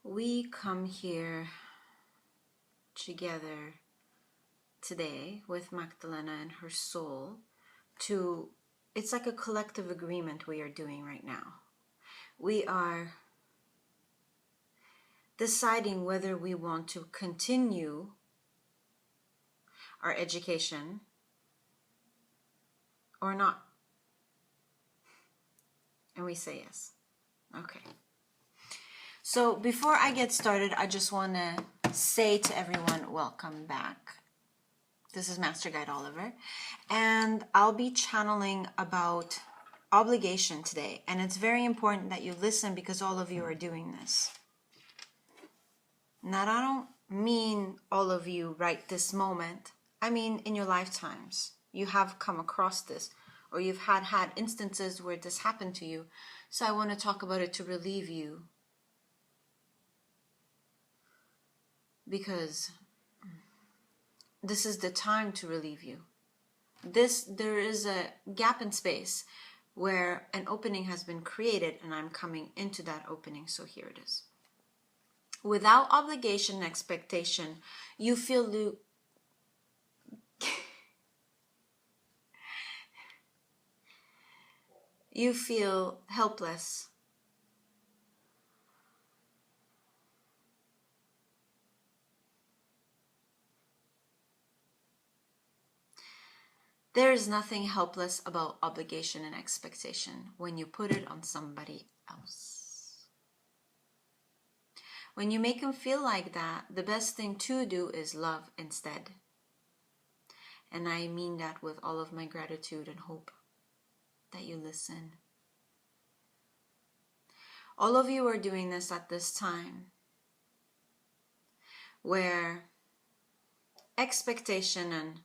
we come here together today with Magdalena and her soul to, it's like a collective agreement we are doing right now. We are deciding whether we want to continue our education or not. And we say yes. Okay. So before I get started, I just want to say to everyone, welcome back. This is Master Guide Oliver, and I'll be channeling about obligation today. And it's very important that you listen because all of you are doing this. Now, I don't mean all of you right this moment. I mean in your lifetimes. You have come across this, or you've had instances where this happened to you. So I want to talk about it to relieve you. Because this is the time to relieve you. There is a gap in space where an opening has been created, and I'm coming into that opening, so here it is. Without obligation and expectation, you feel you feel helpless. There is nothing helpless about obligation and expectation when you put it on somebody else. When you make them feel like that, the best thing to do is love instead. And I mean that with all of my gratitude and hope that you listen. All of you are doing this at this time where expectation and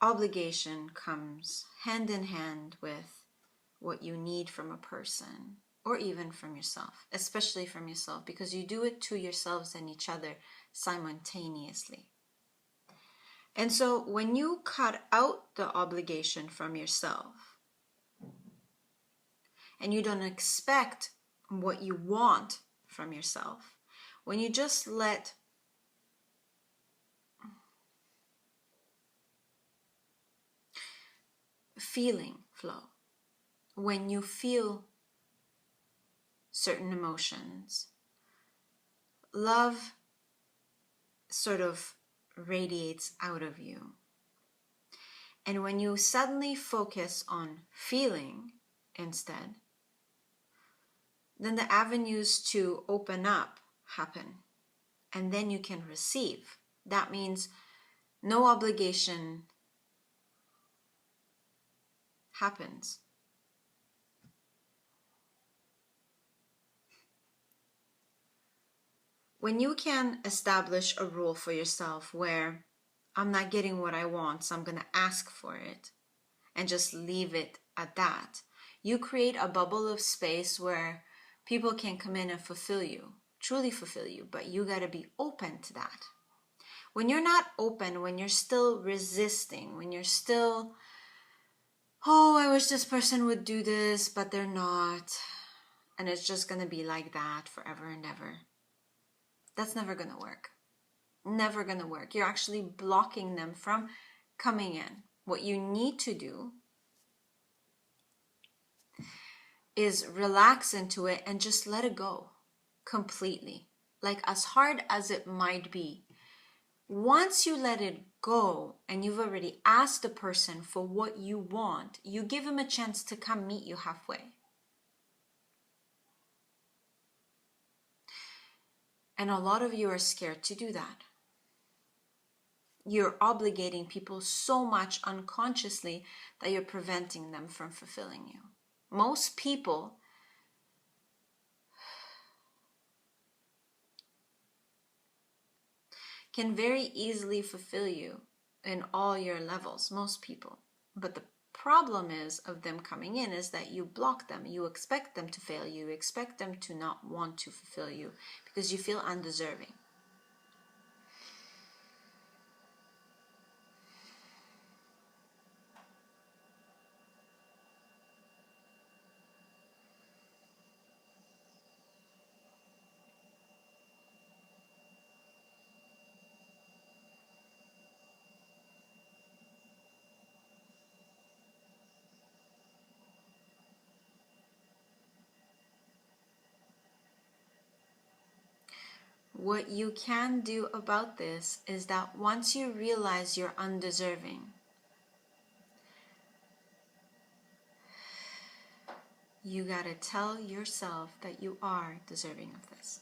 obligation comes hand in hand with what you need from a person or even from yourself, especially from yourself, because you do it to yourselves and each other simultaneously. And so when you cut out the obligation from yourself and you don't expect what you want from yourself, when you just let feeling flow, when you feel certain emotions, love sort of radiates out of you. And when you suddenly focus on feeling instead, then the avenues to open up happen, and then you can receive. That means no obligation happens. When you can establish a rule for yourself where I'm not getting what I want, so I'm going to ask for it and just leave it at that, you create a bubble of space where people can come in and fulfill you, truly fulfill you, but you got to be open to that. When you're not open, when you're still resisting, when you're still, oh, I wish this person would do this, but they're not, and it's just going to be like that forever and ever. That's never going to work. Never going to work. You're actually blocking them from coming in. What you need to do is relax into it and just let it go completely. Like, as hard as it might be, once you let it go and you've already asked the person for what you want, you give him a chance to come meet you halfway. And a lot of you are scared to do that. You're obligating people so much unconsciously that you're preventing them from fulfilling you. Most people can very easily fulfill you in all your levels, most people. But the problem is of them coming in is that you block them. You expect them to fail you. You expect them to not want to fulfill you because you feel undeserving. what you can do about this is that once you realize you're undeserving, you gotta tell yourself that you are deserving of this.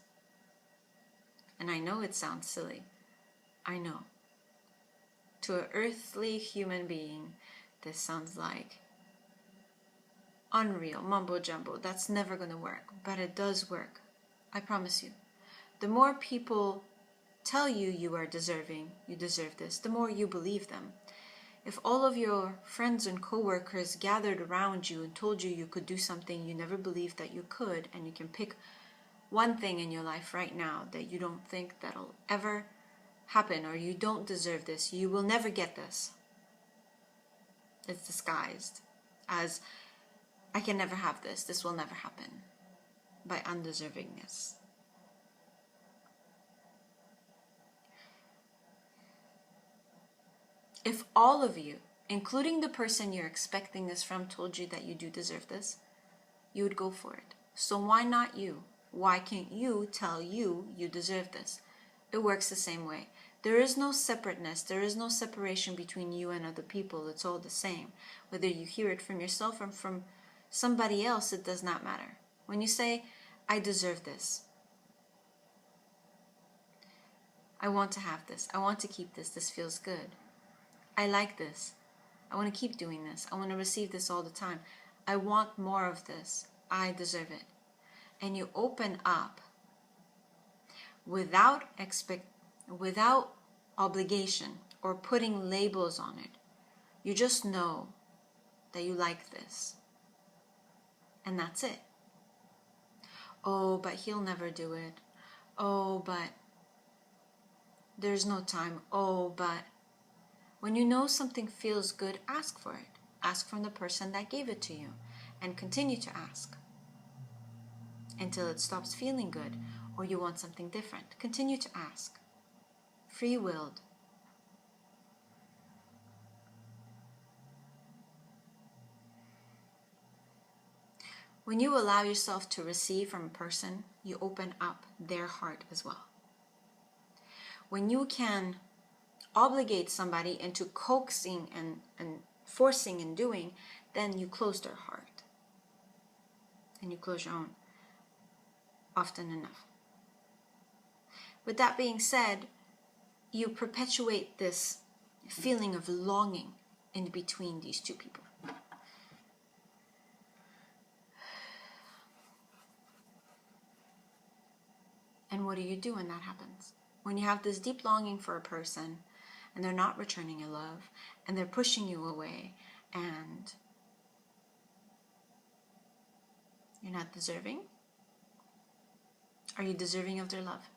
And I know it sounds silly. I know. To an earthly human being, this sounds like unreal, mumbo jumbo. That's never gonna work. But it does work. I promise you. The more people tell you you are deserving, you deserve this, the more you believe them. If all of your friends and coworkers gathered around you and told you you could do something you never believed that you could, and you can pick one thing in your life right now that you don't think that'll ever happen, or you don't deserve this, you will never get this. It's disguised as, I can never have this, this will never happen, by undeservingness. If all of you, including the person you're expecting this from, told you that you do deserve this, you would go for it. So why not you? Why can't you tell you you deserve this? It works the same way. There is no separateness. There is no separation between you and other people. It's all the same. Whether you hear it from yourself or from somebody else, it does not matter. When you say, I deserve this, I want to have this, I want to keep this, this feels good, I like this, I want to keep doing this, I want to receive this all the time, I want more of this, I deserve it. And you open up without obligation or putting labels on it. You just know that you like this. And that's it. Oh, but he'll never do it. Oh, but there's no time. Oh, but when you know something feels good, ask for it. Ask from the person that gave it to you, and continue to ask until it stops feeling good or you want something different. Continue to ask. Free-willed. When you allow yourself to receive from a person, you open up their heart as well. When you can obligate somebody into coaxing and forcing and doing, then you close their heart. And you close your own often enough. With that being said, you perpetuate this feeling of longing in between these two people. And what do you do when that happens? When you have this deep longing for a person and they're not returning your love and they're pushing you away and you're not deserving? Are you deserving of their love?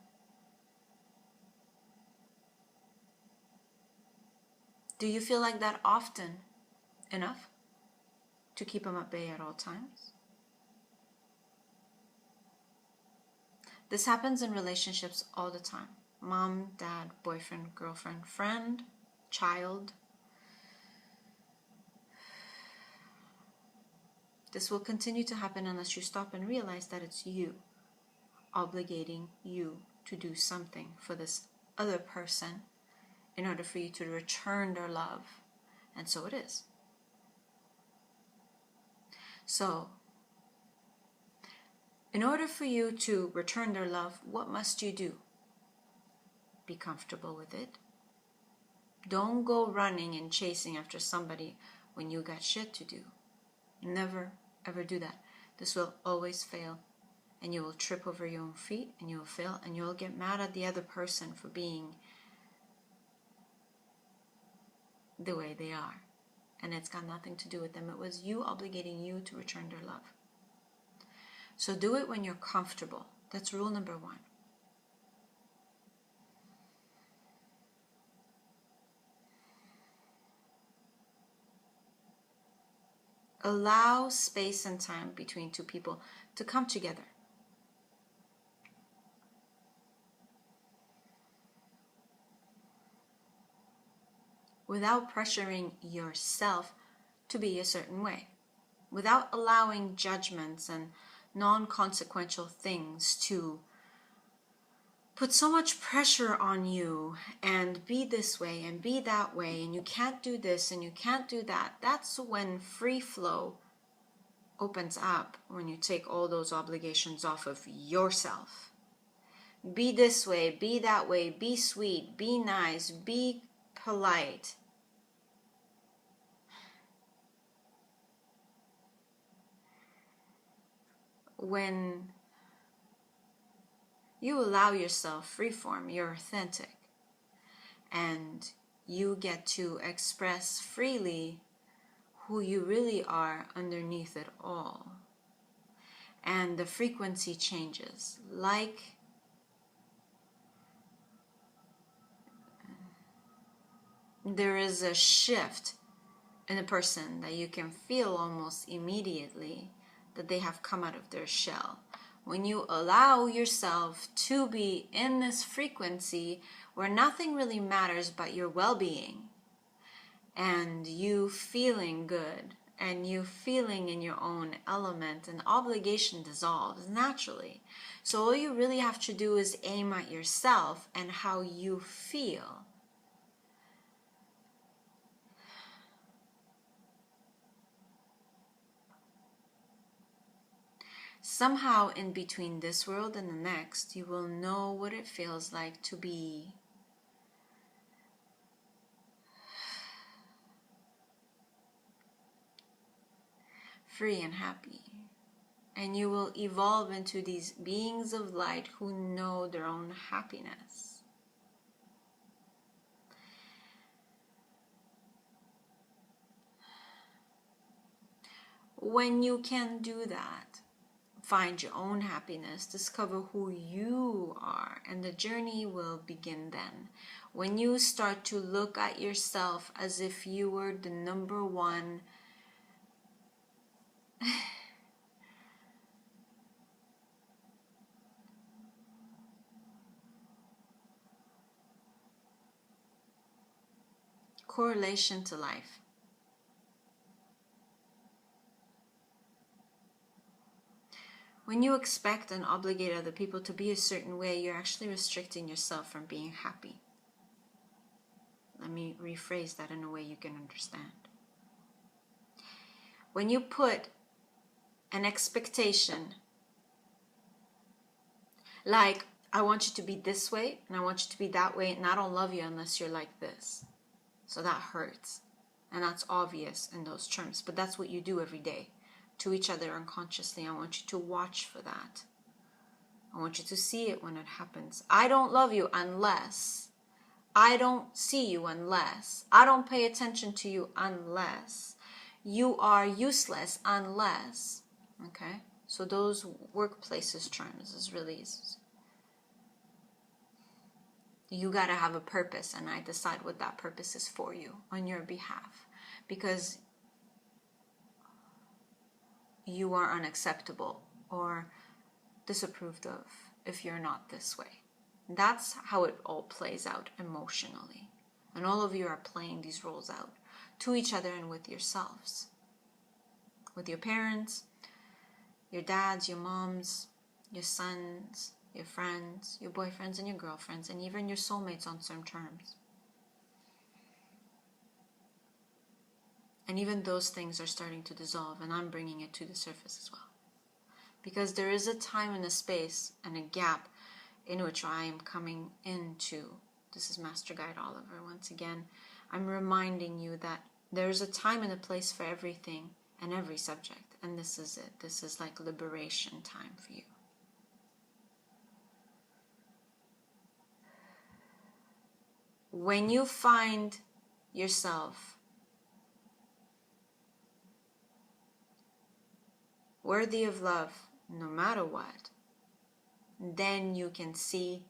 Do you feel like that often enough to keep them at bay at all times? This happens in relationships all the time. Mom, dad, boyfriend, girlfriend, friend, child. This will continue to happen unless you stop and realize that it's you obligating you to do something for this other person in order for you to return their love. And so it is. So, in order for you to return their love, what must you do? Be comfortable with it. Don't go running and chasing after somebody when you got shit to do. Never, ever do that. This will always fail. And you will trip over your own feet, and you will fail, and you'll get mad at the other person for being the way they are. And it's got nothing to do with them. It was you obligating you to return their love. So do it when you're comfortable. That's rule number 1. Allow space and time between two people to come together. Without pressuring yourself to be a certain way. Without allowing judgments and non-consequential things to put so much pressure on you and be this way and be that way and you can't do this and you can't do that, that's when free flow opens up, when you take all those obligations off of yourself. Be this way, be that way, be sweet, be nice, be polite. When you allow yourself freeform, you're authentic, and you get to express freely who you really are underneath it all. And the frequency changes. Like there is a shift in a person that you can feel almost immediately that they have come out of their shell. When you allow yourself to be in this frequency where nothing really matters but your well-being and you feeling good and you feeling in your own element, and obligation dissolves naturally. So all you really have to do is aim at yourself and how you feel. Somehow in between this world and the next, you will know what it feels like to be free and happy. And you will evolve into these beings of light who know their own happiness. When you can do that, find your own happiness, discover who you are, and the journey will begin then. When you start to look at yourself as if you were the number one correlation to life. When you expect and obligate other people to be a certain way, you're actually restricting yourself from being happy. Let me rephrase that in a way you can understand. When you put an expectation, like, I want you to be this way, and I want you to be that way, and I don't love you unless you're like this. So that hurts. And that's obvious in those terms. But that's what you do every day to each other unconsciously. I want you to watch for that. I want you to see it when it happens. I don't love you unless. I don't see you unless. I don't pay attention to you unless. You are useless unless. Okay? So those workplaces terms is really... You got to have a purpose, and I decide what that purpose is for you on your behalf, because you are unacceptable or disapproved of if you're not this way. That's how it all plays out emotionally, and all of you are playing these roles out to each other and with yourselves, with your parents, your dads, your moms, your sons, your friends, your boyfriends and your girlfriends, and even your soulmates on some terms. And even those things are starting to dissolve, and I'm bringing it to the surface as well. Because there is a time and a space and a gap in which I am coming into. This is Master Guide Oliver once again. I'm reminding you that there's a time and a place for everything and every subject. And this is it. This is like liberation time for you. When you find yourself worthy of love, no matter what, then you can see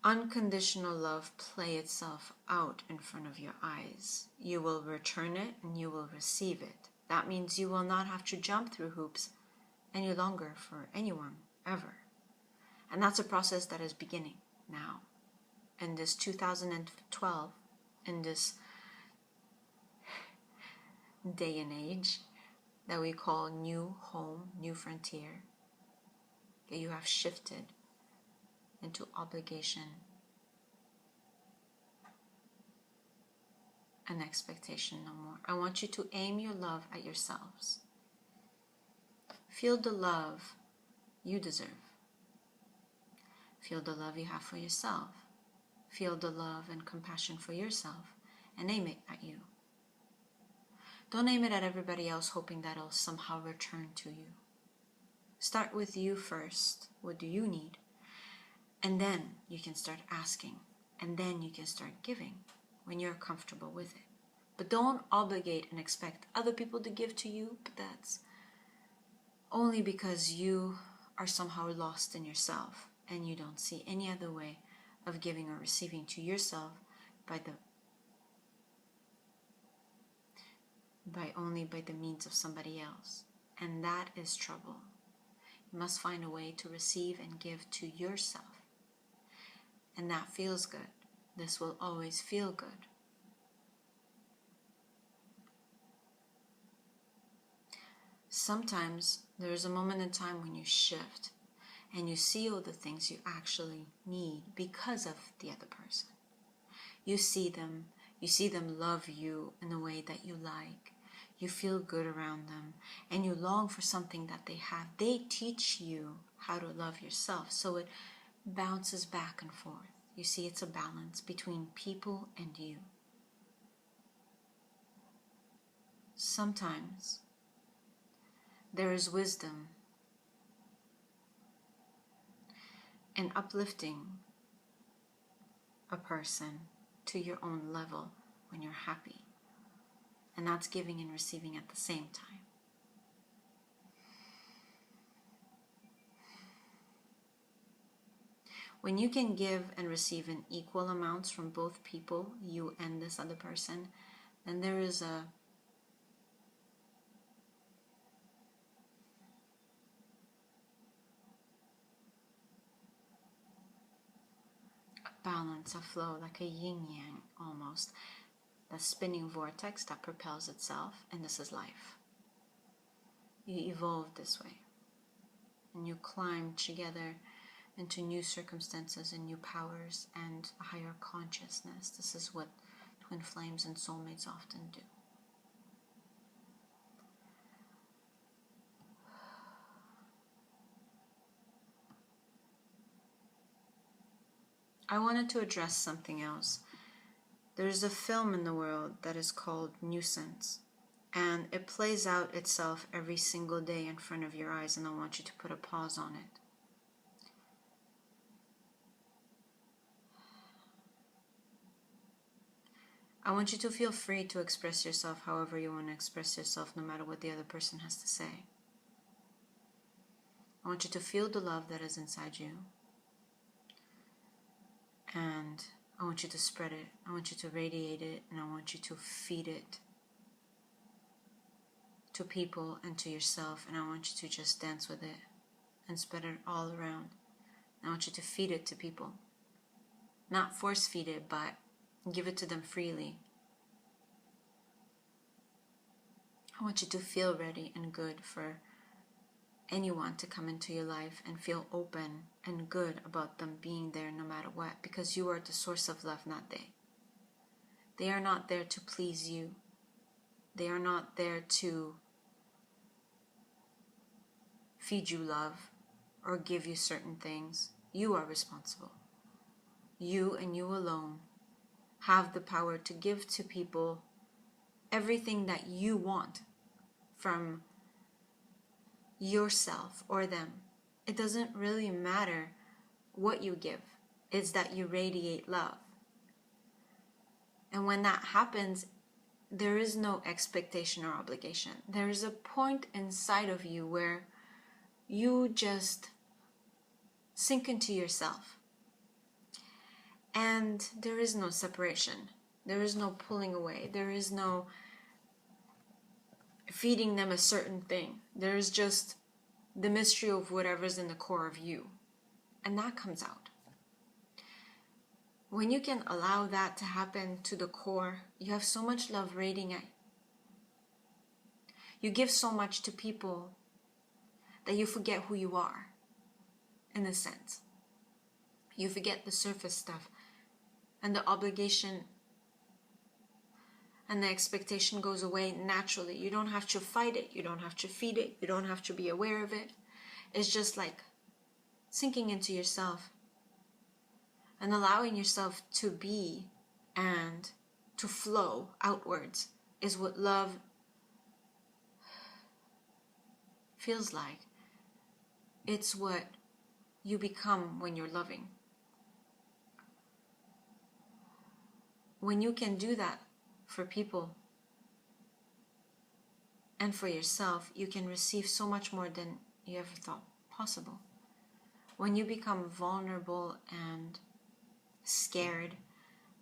unconditional love play itself out in front of your eyes. You will return it and you will receive it. That means you will not have to jump through hoops any longer for anyone, ever. And that's a process that is beginning now. In this 2012, in this day and age that we call new home, new frontier, you have shifted into obligation and expectation no more. I want you to aim your love at yourselves. Feel the love you deserve. Feel the love you have for yourself. Feel the love and compassion for yourself and aim it at you. Don't aim it at everybody else hoping that it'll somehow return to you. Start with you first. What do you need? And then you can start asking. And then you can start giving when you're comfortable with it. But don't obligate and expect other people to give to you. But that's only because you are somehow lost in yourself and you don't see any other way of giving or receiving to yourself by the means of somebody else. And that is trouble. You must find a way to receive and give to yourself. And that feels good. This will always feel good. Sometimes there is a moment in time when you shift and you see all the things you actually need because of the other person. You see them love you in a way that you like. You feel good around them and you long for something that they have. They teach you how to love yourself, so it bounces back and forth. You see, it's a balance between people and you. Sometimes there is wisdom in uplifting a person to your own level when you're happy. And that's giving and receiving at the same time. When you can give and receive in equal amounts from both people, you and this other person, then there is a balance, a flow, like a yin-yang almost. The spinning vortex that propels itself, and this is life. You evolve this way, and you climb together into new circumstances and new powers and a higher consciousness. This is what twin flames and soulmates often do. I wanted to address something else. There's a film in the world that is called Nuisance, and it plays out itself every single day in front of your eyes, and I want you to put a pause on it. I want you to feel free to express yourself however you want to express yourself, no matter what the other person has to say. I want you to feel the love that is inside you, and I want you to spread it. I want you to radiate it, and I want you to feed it to people and to yourself, and I want you to just dance with it and spread it all around. I want you to feed it to people. Not force feed it, but give it to them freely. I want you to feel ready and good for anyone to come into your life and feel open and good about them being there no matter what, because you are the source of love, not they. They are not there to please you. They are not there to feed you love or give you certain things. You are responsible. You and you alone have the power to give to people everything that you want from yourself or them. It doesn't really matter what you give. It's that you radiate love. And when that happens, there is no expectation or obligation. There is a point inside of you where you just sink into yourself. And there is no separation. There is no pulling away. There is no feeding them a certain thing. There is just the mystery of whatever's in the core of you. And that comes out. When you can allow that to happen to the core, you have so much love radiating. You give so much to people that you forget who you are, in a sense. You forget the surface stuff, and the obligation and the expectation goes away naturally. You don't have to fight it. You don't have to feed it. You don't have to be aware of it. It's just like sinking into yourself and allowing yourself to be and to flow outwards is what love feels like. It's what you become when you're loving. When you can do that for people and for yourself, you can receive so much more than you ever thought possible. When you become vulnerable and scared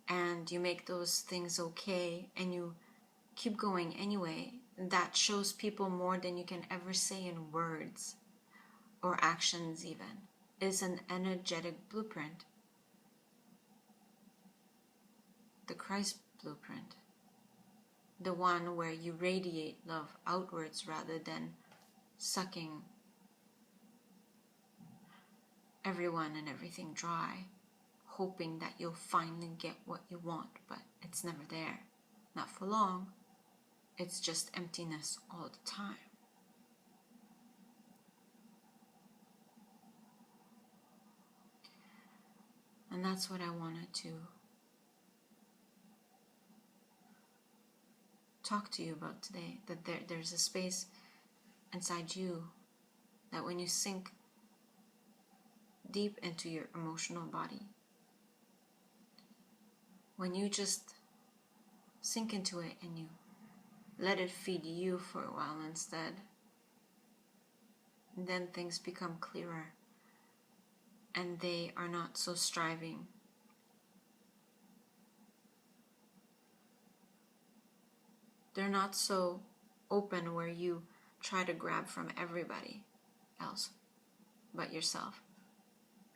and you make those things okay and you keep going anyway, that shows people more than you can ever say in words or actions even. It's an energetic blueprint. The Christ blueprint. The one where you radiate love outwards rather than sucking everyone and everything dry, hoping that you'll finally get what you want, but it's never there. Not for long. It's just emptiness all the time. And that's what I wanted to talk to you about today, that there's a space inside you that when you sink deep into your emotional body, when you just sink into it and you let it feed you for a while instead, then things become clearer and they are not so striving. They're not so open where you try to grab from everybody else but yourself.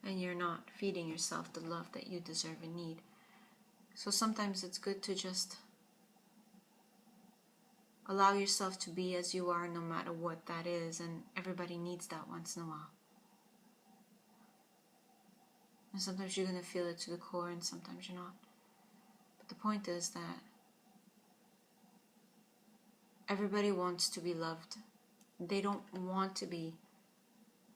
And you're not feeding yourself the love that you deserve and need. So sometimes it's good to just allow yourself to be as you are, no matter what that is. And everybody needs that once in a while. And sometimes you're going to feel it to the core and sometimes you're not. But the point is that everybody wants to be loved. They don't want to be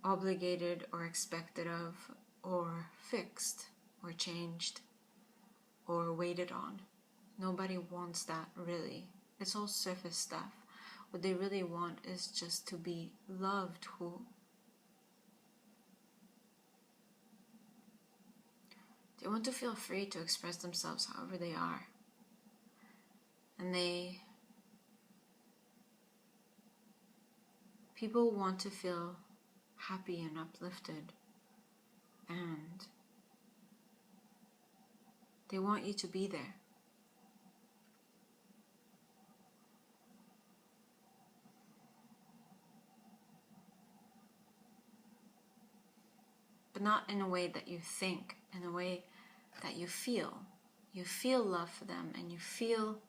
obligated or expected of or fixed or changed or waited on. Nobody wants that really. It's all surface stuff. What they really want is just to be loved. They want to feel free to express themselves however they are. And people want to feel happy and uplifted, and they want you to be there. But not in a way that you think, in a way that you feel. You feel love for them and you feel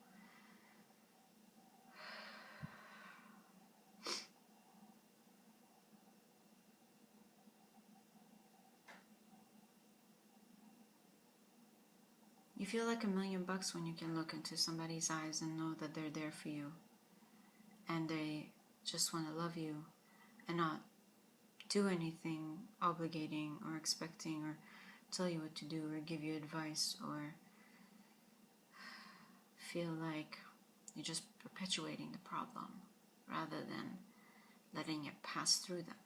like $1,000,000 when you can look into somebody's eyes and know that they're there for you and they just want to love you and not do anything obligating or expecting or tell you what to do or give you advice or feel like you're just perpetuating the problem rather than letting it pass through them.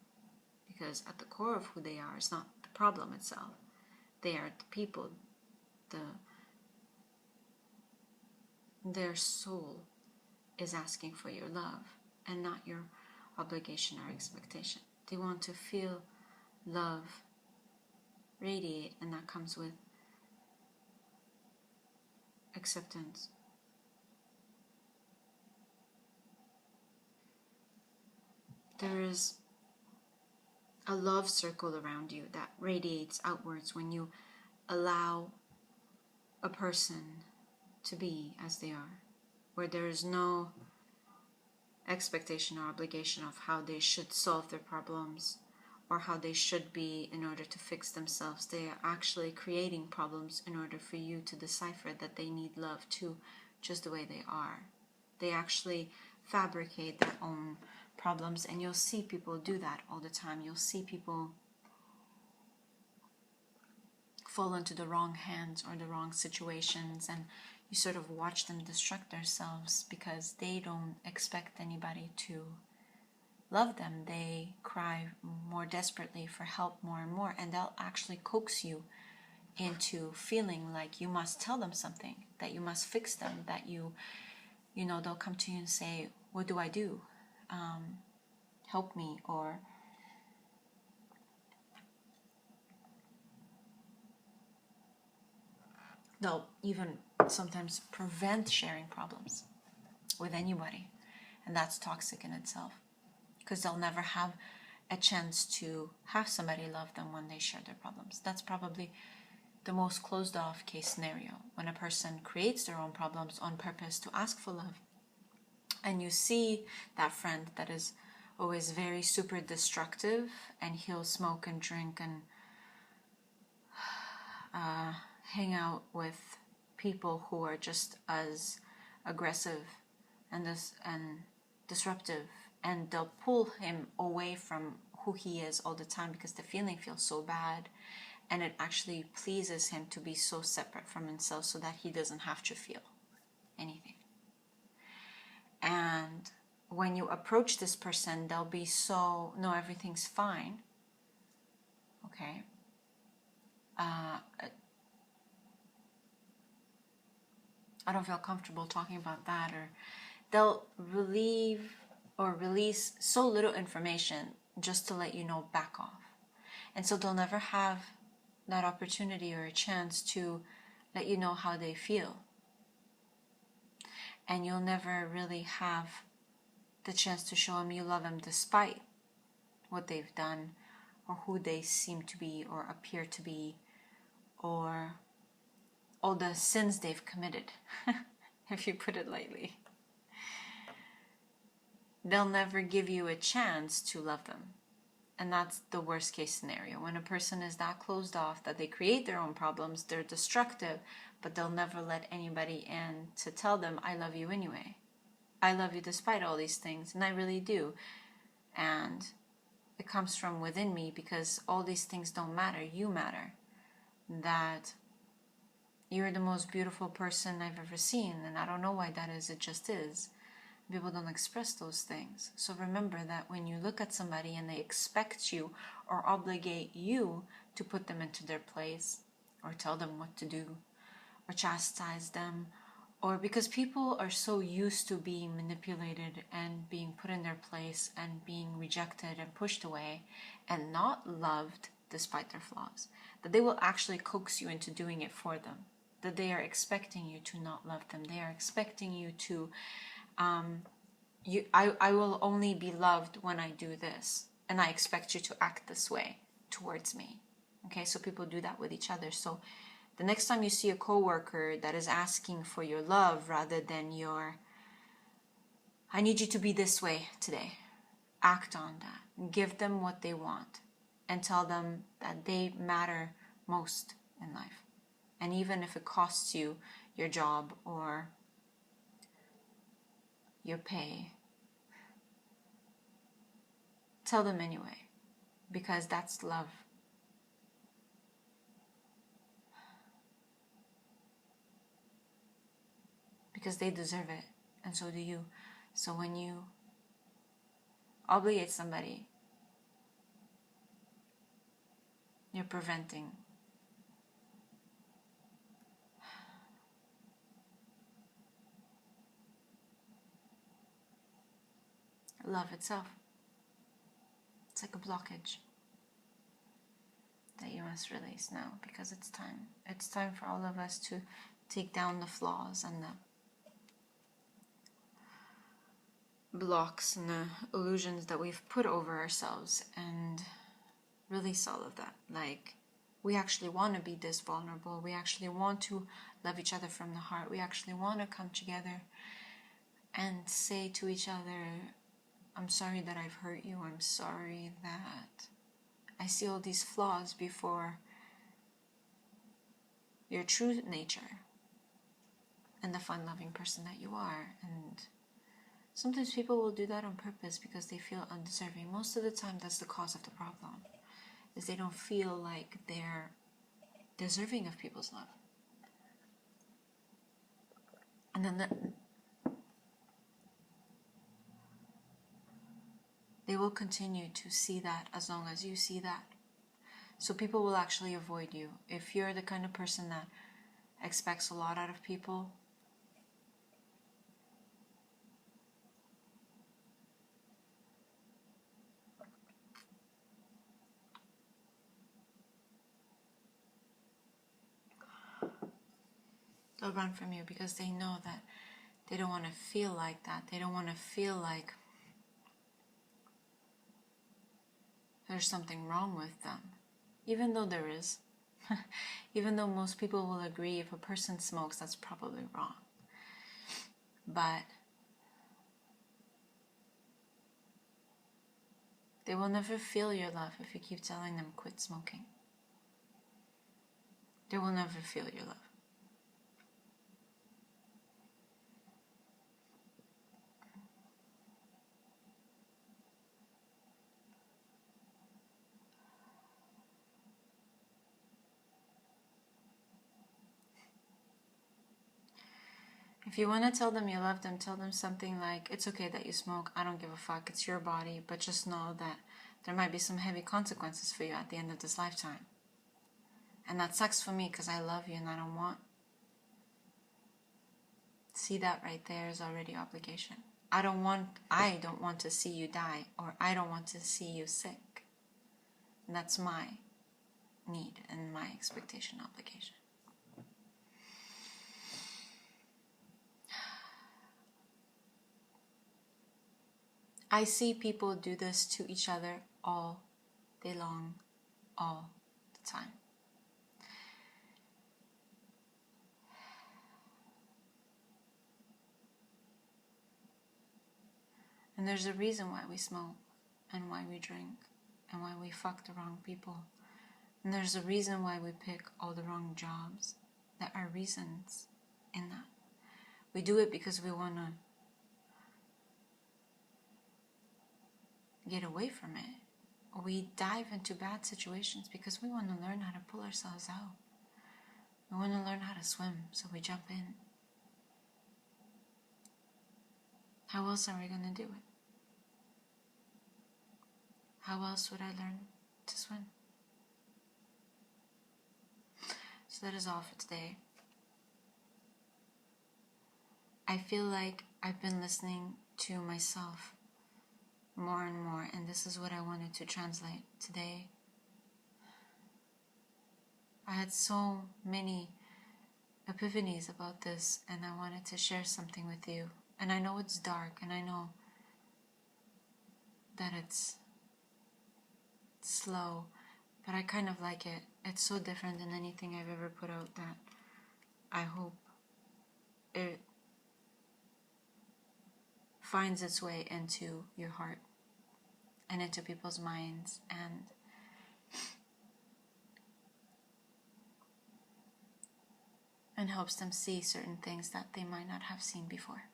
Because at the core of who they are is not the problem itself. They are the people. Their soul is asking for your love and not your obligation or expectation. They want to feel love radiate, and that comes with acceptance. There is a love circle around you that radiates outwards when you allow a person to be as they are, where there is no expectation or obligation of how they should solve their problems or how they should be in order to fix themselves. They are actually creating problems in order for you to decipher that they need love too, just the way they are. They actually fabricate their own problems, and you'll see people do that all the time. You'll see people fall into the wrong hands or the wrong situations, and you sort of watch them destruct themselves because they don't expect anybody to love them. They cry more desperately for help more and more, and they'll actually coax you into feeling like you must tell them something, that you must fix them, that you know, they'll come to you and say, what do I do? Help me. Or they'll even sometimes prevent sharing problems with anybody, and that's toxic in itself, because they'll never have a chance to have somebody love them when they share their problems. That's probably the most closed off case scenario, when a person creates their own problems on purpose to ask for love. And you see that friend that is always very super destructive, and he'll smoke and drink and hang out with people who are just as aggressive and disruptive, and they'll pull him away from who he is all the time because the feeling feels so bad, and it actually pleases him to be so separate from himself so that he doesn't have to feel anything. And when you approach this person, they'll be so, no, everything's fine. Okay. I don't feel comfortable talking about that. Or they'll release so little information just to let you know, back off. And so they'll never have that opportunity or a chance to let you know how they feel. And you'll never really have the chance to show them you love them despite what they've done, or who they seem to be or appear to be, or all the sins they've committed, if you put it lightly. They'll never give you a chance to love them. And that's the worst case scenario. When a person is that closed off that they create their own problems, they're destructive, but they'll never let anybody in to tell them, I love you anyway. I love you despite all these things, and I really do. And it comes from within me, because all these things don't matter. You matter. That you're the most beautiful person I've ever seen, and I don't know why that is. It just is. People don't express those things. So remember that when you look at somebody and they expect you or obligate you to put them into their place, or tell them what to do, or chastise them, or because people are so used to being manipulated and being put in their place and being rejected and pushed away and not loved despite their flaws, that they will actually coax you into doing it for them. That they are expecting you to not love them. They are expecting you to I will only be loved when I do this, and I expect you to act this way towards me. Okay, so people do that with each other. So the next time you see a coworker that is asking for your love rather than your, I need you to be this way today, act on that. Give them what they want, and tell them that they matter most in life. And even if it costs you your job or your pay, tell them anyway, because that's love. Because they deserve it, and so do you. So when you obligate somebody, you're preventing love itself. It's like a blockage that you must release now, because it's time. It's time for all of us to take down the flaws and the blocks and the illusions that we've put over ourselves, and release all of that. Like, we actually want to be this vulnerable. We actually want to love each other from the heart. We actually want to come together and say to each other, I'm sorry that I've hurt you. I'm sorry that I see all these flaws before your true nature and the fun-loving person that you are. And sometimes people will do that on purpose because they feel undeserving. Most of the time, that's the cause of the problem, is they don't feel like they're deserving of people's love. And then they will continue to see that as long as you see that. So people will actually avoid you. If you're the kind of person that expects a lot out of people, they'll run from you because they know that they don't want to feel like that. They don't want to feel like there's something wrong with them. Even though there is. Even though most people will agree if a person smokes, that's probably wrong. But they will never feel your love if you keep telling them quit smoking. They will never feel your love. If you want to tell them you love them, tell them something like, it's okay that you smoke, I don't give a fuck, it's your body, but just know that there might be some heavy consequences for you at the end of this lifetime. And that sucks for me because I love you and I don't want. See, that right there is already obligation. I don't want to see you die, or I don't want to see you sick. And that's my need and my expectation, obligation. I see people do this to each other all day long, all the time. And there's a reason why we smoke, and why we drink, and why we fuck the wrong people. And there's a reason why we pick all the wrong jobs. There are reasons in that. We do it because we want to get away from it. We dive into bad situations because we want to learn how to pull ourselves out. We want to learn how to swim, so we jump in. How else are we going to do it? How else would I learn to swim? So that is all for today. I feel like I've been listening to myself more and more, and this is what I wanted to translate today. I had so many epiphanies about this, and I wanted to share something with you. And I know it's dark, and I know that it's slow, but I kind of like it. It's so different than anything I've ever put out that I hope it finds its way into your heart and into people's minds, and helps them see certain things that they might not have seen before.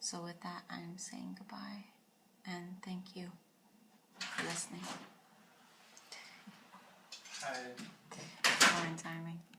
So with that, I'm saying goodbye, and thank you for listening. Hi. Fine timing.